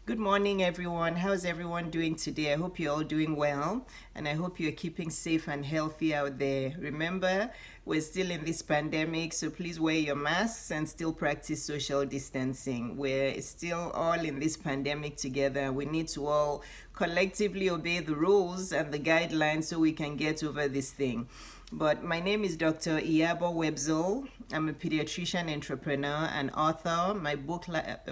Good morning, everyone. How's everyone doing today? I hope you're all doing well, and I hope you're keeping safe and healthy out there. Remember, we're still in this pandemic, so please wear your masks and still practice social distancing. We're still all in this pandemic together. We need to all collectively obey the rules and the guidelines so we can get over this thing. But my name is Dr. Iyabo Webzel. I'm a pediatrician, entrepreneur, and author. My book,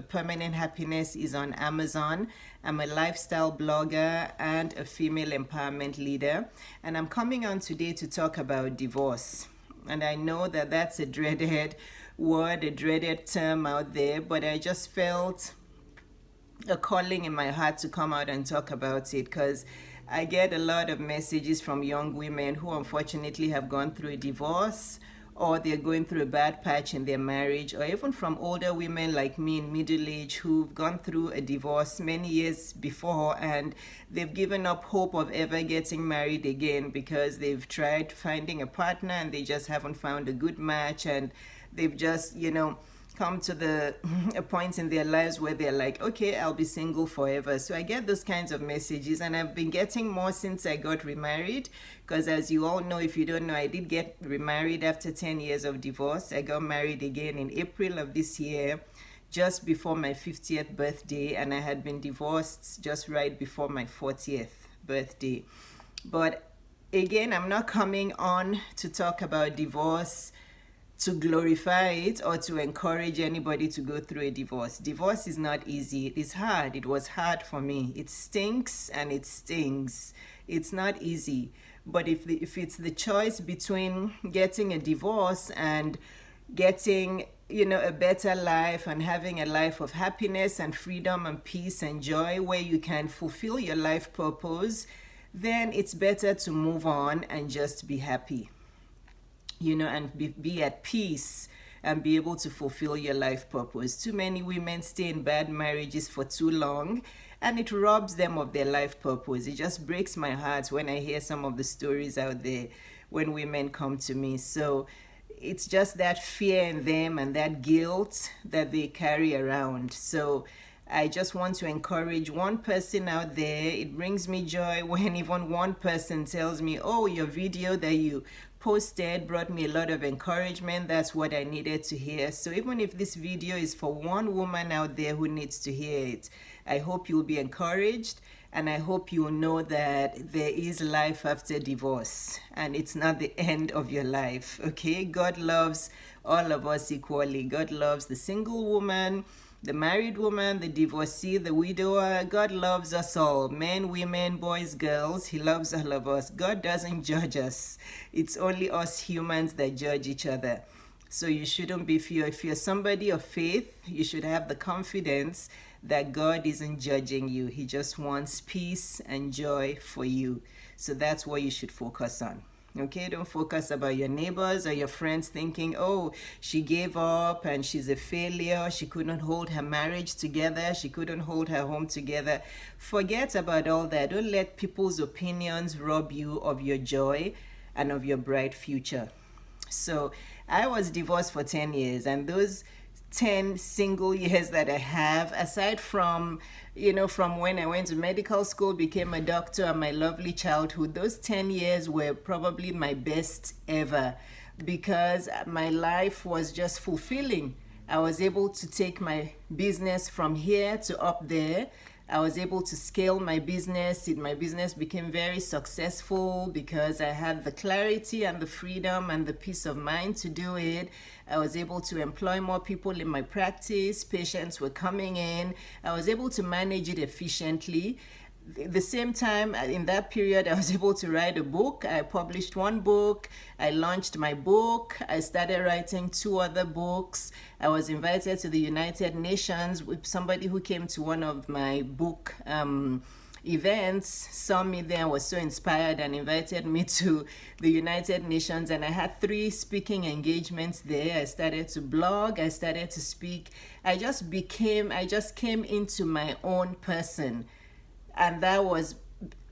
Permanent Happiness, is on Amazon. I'm a lifestyle blogger and a female empowerment leader. And I'm coming on today to talk about divorce. And I know that that's a dreaded word, a dreaded term out there, but I just felt a calling in my heart to come out and talk about it because I get a lot of messages from young women who unfortunately have gone through a divorce, or they're going through a bad patch in their marriage, or even from older women like me in middle age who've gone through a divorce many years before and they've given up hope of ever getting married again because they've tried finding a partner and they just haven't found a good match, and they've just, come to a point in their lives where they're like, okay, I'll be single forever. So I get those kinds of messages, and I've been getting more since I got remarried, because as you all know, if you don't know, I did get remarried after 10 years of divorce. I got married again in April of this year, just before my 50th birthday, and I had been divorced just right before my 40th birthday. But again, I'm not coming on to talk about divorce to glorify it or to encourage anybody to go through a divorce. Divorce is not easy. It is hard. It was hard for me. It stinks and it stings. It's not easy. But if it's the choice between getting a divorce and getting a better life and having a life of happiness and freedom and peace and joy where you can fulfill your life purpose, then it's better to move on and just be happy, and be at peace and be able to fulfill your life purpose. Too many women stay in bad marriages for too long, and it robs them of their life purpose. It just breaks my heart when I hear some of the stories out there when women come to me. So it's just that fear in them and that guilt that they carry around. So I just want to encourage one person out there. It brings me joy when even one person tells me, oh, your video that you posted brought me a lot of encouragement. That's what I needed to hear. So even if this video is for one woman out there who needs to hear it, I hope you'll be encouraged, and I hope you'll know that there is life after divorce and it's not the end of your life. Okay, God loves all of us equally. God loves the single woman, the married woman, the divorcee, the widower. God loves us all. Men, women, boys, girls. He loves all of us. God doesn't judge us. It's only us humans that judge each other. So you shouldn't be fear. If you're somebody of faith, you should have the confidence that God isn't judging you. He just wants peace and joy for you. So that's what you should focus on. Okay, don't focus about your neighbors or your friends thinking, oh, she gave up and she's a failure. She couldn't hold her marriage together. She couldn't hold her home together. Forget about all that. Don't let people's opinions rob you of your joy and of your bright future. So I was divorced for 10 years, and those 10 single years that I have, aside from, from when I went to medical school, became a doctor, and my lovely childhood, those 10 years were probably my best ever because my life was just fulfilling. I was able to take my business from here to up there. I was able to scale my business. My business became very successful because I had the clarity and the freedom and the peace of mind to do it. I was able to employ more people in my practice. Patients were coming in. I was able to manage it efficiently. At the same time, in that period, I was able to write a book. I published one book. I launched my book. I started writing 2 other books. I was invited to the United Nations with somebody who came to one of my book events, saw me there, was so inspired and invited me to the United Nations, and I had 3 speaking engagements there. I started to blog. I started to speak. I just came into my own person. And that was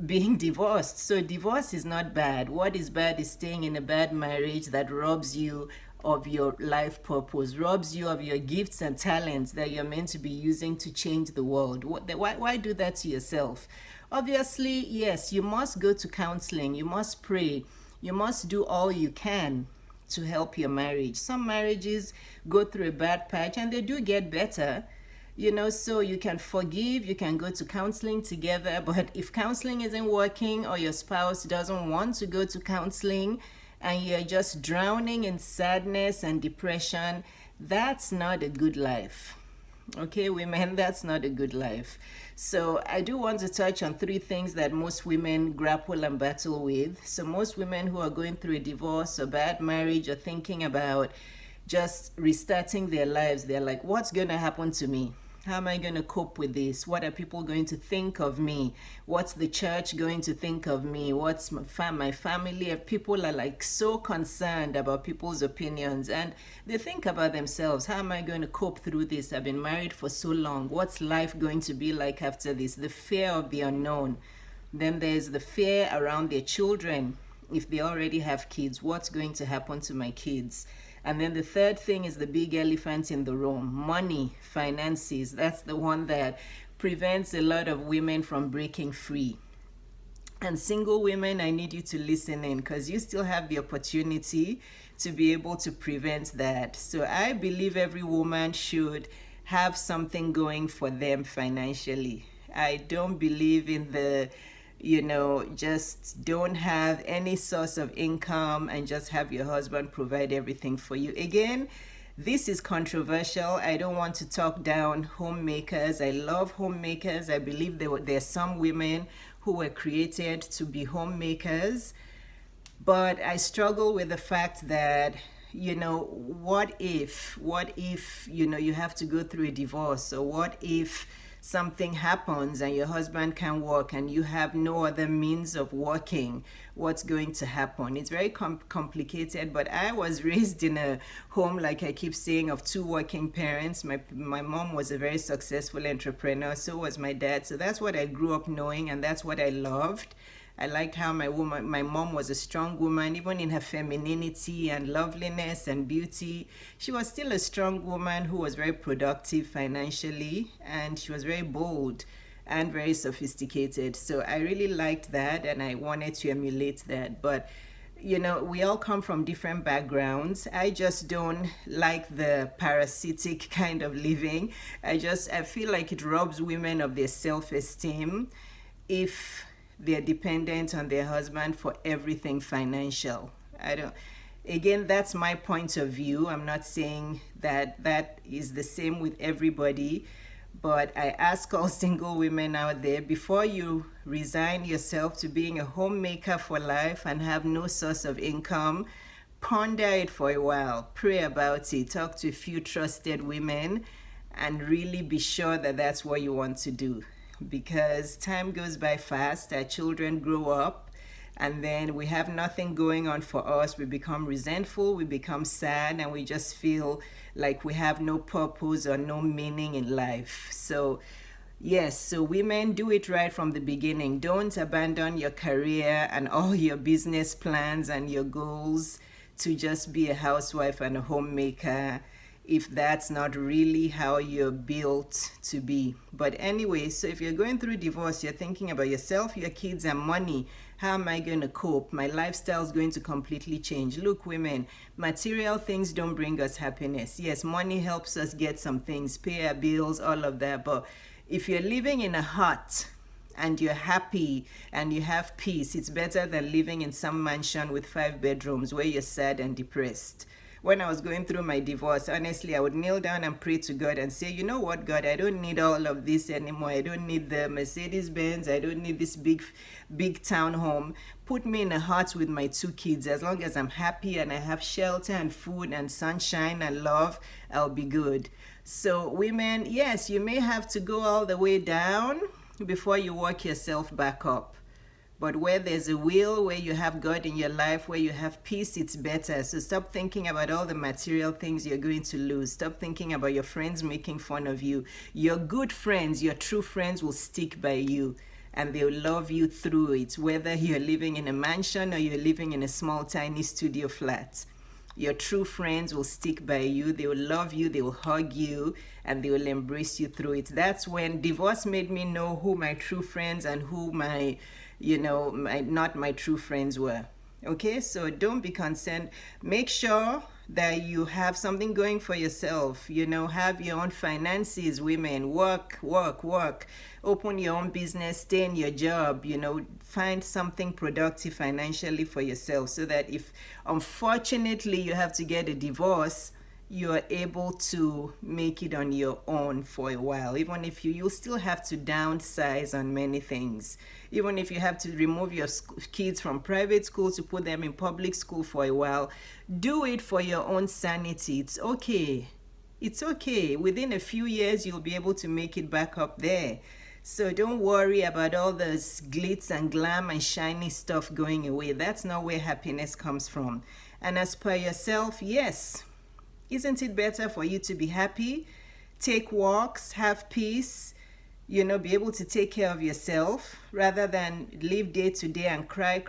being divorced. So divorce is not bad. What is bad is staying in a bad marriage that robs you of your life purpose, robs you of your gifts and talents that you're meant to be using to change the world. Why do that to yourself? Obviously, yes, you must go to counseling, you must pray, you must do all you can to help your marriage. Some marriages go through a bad patch and they do get better, so you can forgive, you can go to counseling together. But if counseling isn't working, or your spouse doesn't want to go to counseling, and you're just drowning in sadness and depression, that's not a good life. Okay, women, that's not a good life. So I do want to touch on 3 things that most women grapple and battle with. So most women who are going through a divorce or bad marriage or thinking about just restarting their lives, they're like, what's going to happen to me? How am I going to cope with this? What are people going to think of me? What's the church going to think of me? What's my family? People are like so concerned about people's opinions, and they think about themselves. How am I going to cope through this? I've been married for so long. What's life going to be like after this? The fear of the unknown. Then there's the fear around their children. If they already have kids, what's going to happen to my kids? And then the third thing is the big elephant in the room: money, finances. That's the one that prevents a lot of women from breaking free. And single women, I need you to listen in, because you still have the opportunity to be able to prevent that. So I believe every woman should have something going for them financially. I don't believe in the just don't have any source of income and just have your husband provide everything for you. Again, this is controversial. I don't want to talk down homemakers. I love homemakers. I believe there's some women who were created to be homemakers. But I struggle with the fact that, what if, you have to go through a divorce, or what if something happens and your husband can't work and you have no other means of working? What's going to happen? It's very complicated. But I was raised in a home, like I keep saying, of 2 working parents. My mom was a very successful entrepreneur, so was my dad. So that's what I grew up knowing, and that's what I loved. I liked how my mom was a strong woman. Even in her femininity and loveliness and beauty, she was still a strong woman who was very productive financially, and she was very bold and very sophisticated. So I really liked that, and I wanted to emulate that. But we all come from different backgrounds. I just don't like the parasitic kind of living. I feel like it robs women of their self-esteem if they're dependent on their husband for everything financial. Again, that's my point of view. I'm not saying that is the same with everybody, but I ask all single women out there, before you resign yourself to being a homemaker for life and have no source of income, ponder it for a while, pray about it, talk to a few trusted women, and really be sure that that's what you want to do. Because time goes by fast, our children grow up, and then we have nothing going on for us. We become resentful, we become sad, and we just feel like we have no purpose or no meaning in life. So yes, so women, do it right from the beginning. Don't abandon your career and all your business plans and your goals to just be a housewife and a homemaker, if that's not really how you're built to be. But anyway, so if you're going through divorce, you're thinking about yourself, your kids, and money. How am I going to cope? My lifestyle is going to completely change. Look, women, material things don't bring us happiness. Yes, money helps us get some things, pay our bills, all of that. But if you're living in a hut and you're happy and you have peace, it's better than living in some mansion with 5 bedrooms where you're sad and depressed. When I was going through my divorce, honestly, I would kneel down and pray to God and say, you know what, God, I don't need all of this anymore. I don't need the Mercedes Benz. I don't need this big town home. Put me in a hut with my 2 kids. As long as I'm happy and I have shelter and food and sunshine and love, I'll be good. So women, yes, you may have to go all the way down before you work yourself back up. But where there's a will, where you have God in your life, where you have peace, it's better. So stop thinking about all the material things you're going to lose. Stop thinking about your friends making fun of you. Your good friends, your true friends, will stick by you, and they'll love you through it, whether you're living in a mansion or you're living in a small, tiny studio flat. Your true friends will stick by you. They will love you. They will hug you, and they will embrace you through it. That's when divorce made me know who my true friends and who my, not my true friends were. Okay, so don't be concerned. Make sure that you have something going for yourself. Have your own finances, women. Work, work, work. Open your own business, stay in your job, find something productive financially for yourself, so that if unfortunately you have to get a divorce, you are able to make it on your own for a while. Even if you'll still have to downsize on many things. Even if you have to remove your kids from private school to put them in public school for a while, do it for your own sanity. It's okay. It's okay. Within a few years, you'll be able to make it back up there. So don't worry about all this glitz and glam and shiny stuff going away. That's not where happiness comes from. And as per yourself, yes, isn't it better for you to be happy, take walks, have peace, be able to take care of yourself, rather than live day to day and cry,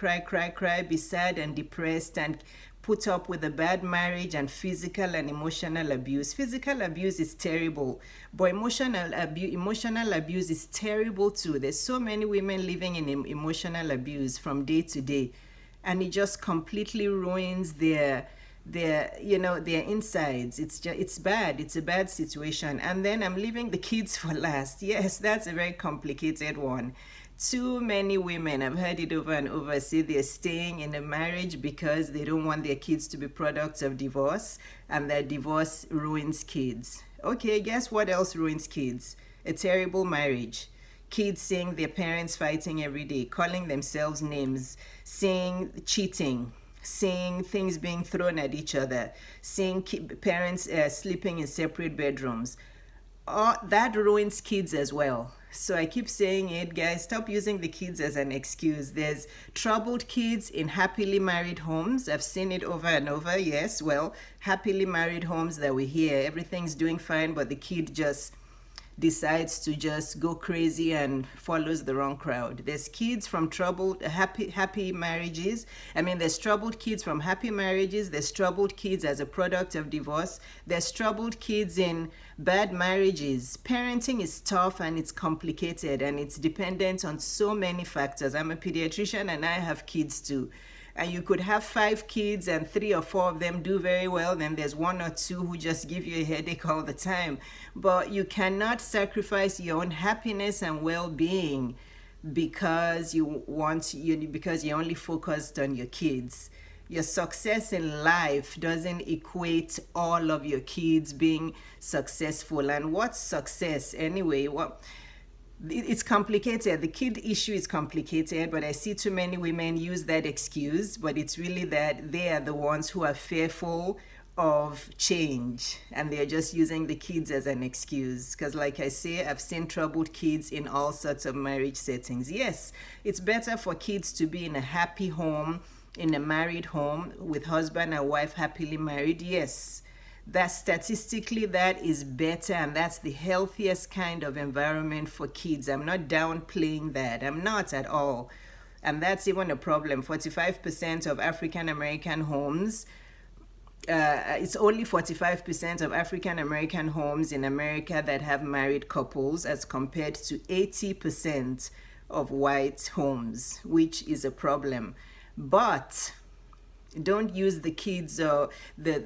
be sad and depressed and put up with a bad marriage and physical and emotional abuse. Physical abuse is terrible, but emotional abuse is terrible too. There's so many women living in emotional abuse from day to day, and it just completely ruins their insides. It's bad. It's a bad situation. And then I'm leaving the kids for last. Yes, that's a very complicated one. Too many women, I've heard it over and over, say they're staying in a marriage because they don't want their kids to be products of divorce, and that divorce ruins kids. Okay, guess what else ruins kids? A terrible marriage. Kids seeing their parents fighting every day, calling themselves names, seeing cheating, seeing things being thrown at each other, seeing parents sleeping in separate bedrooms. That ruins kids as well. So I keep saying it, guys, stop using the kids as an excuse. There's troubled kids in happily married homes. I've seen it over and over. Yes, well, happily married homes that we hear, everything's doing fine, but the kid just decides to just go crazy and follows the wrong crowd. There's kids from troubled, happy marriages. There's troubled kids from happy marriages. There's troubled kids as a product of divorce. There's troubled kids in bad marriages. Parenting is tough and it's complicated and it's dependent on so many factors. I'm a pediatrician and I have kids too. And you could have 5 kids and 3 or 4 of them do very well. Then there's 1 or 2 who just give you a headache all the time. But you cannot sacrifice your own happiness and well-being because you're only focused on your kids. Your success in life doesn't equate all of your kids being successful. And what's success anyway? It's complicated. The kid issue is complicated, but I see too many women use that excuse, but it's really that they are the ones who are fearful of change and they're just using the kids as an excuse. Because like I say, I've seen troubled kids in all sorts of marriage settings. Yes, it's better for kids to be in a happy home, in a married home with husband and wife happily married. Yes, that statistically that is better, and that's the healthiest kind of environment for kids. I'm not downplaying that. I'm not at all. And that's even a problem. 45% of African American homes, it's only 45% of African American homes in America that have married couples, as compared to 80% of white homes, which is a problem. But don't use the kids or the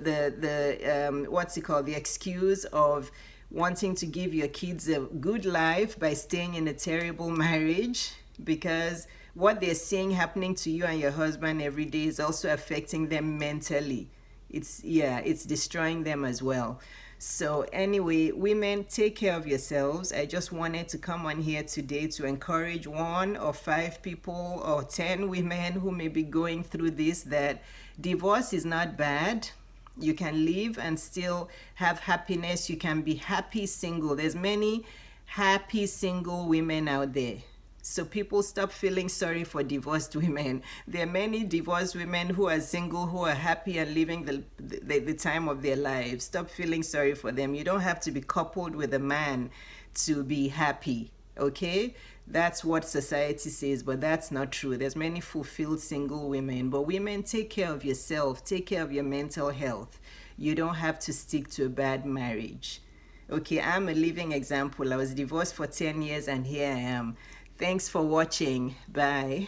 excuse of wanting to give your kids a good life by staying in a terrible marriage, because what they're seeing happening to you and your husband every day is also affecting them mentally. It's destroying them as well. So anyway, women, take care of yourselves. I just wanted to come on here today to encourage 1 or 5 people or 10 women who may be going through this, that divorce is not bad. You can live and still have happiness. You can be happy single. There's many happy single women out there. So people stop feeling sorry for divorced women. There are many divorced women who are single, who are happy and living the time of their lives. Stop feeling sorry for them. You don't have to be coupled with a man to be happy. Okay, that's what society says, but that's not true. There's many fulfilled single women. But women, take care of yourself, take care of your mental health. You don't have to stick to a bad marriage. Okay, I'm a living example. I was divorced for 10 years and here I am. Thanks for watching. Bye.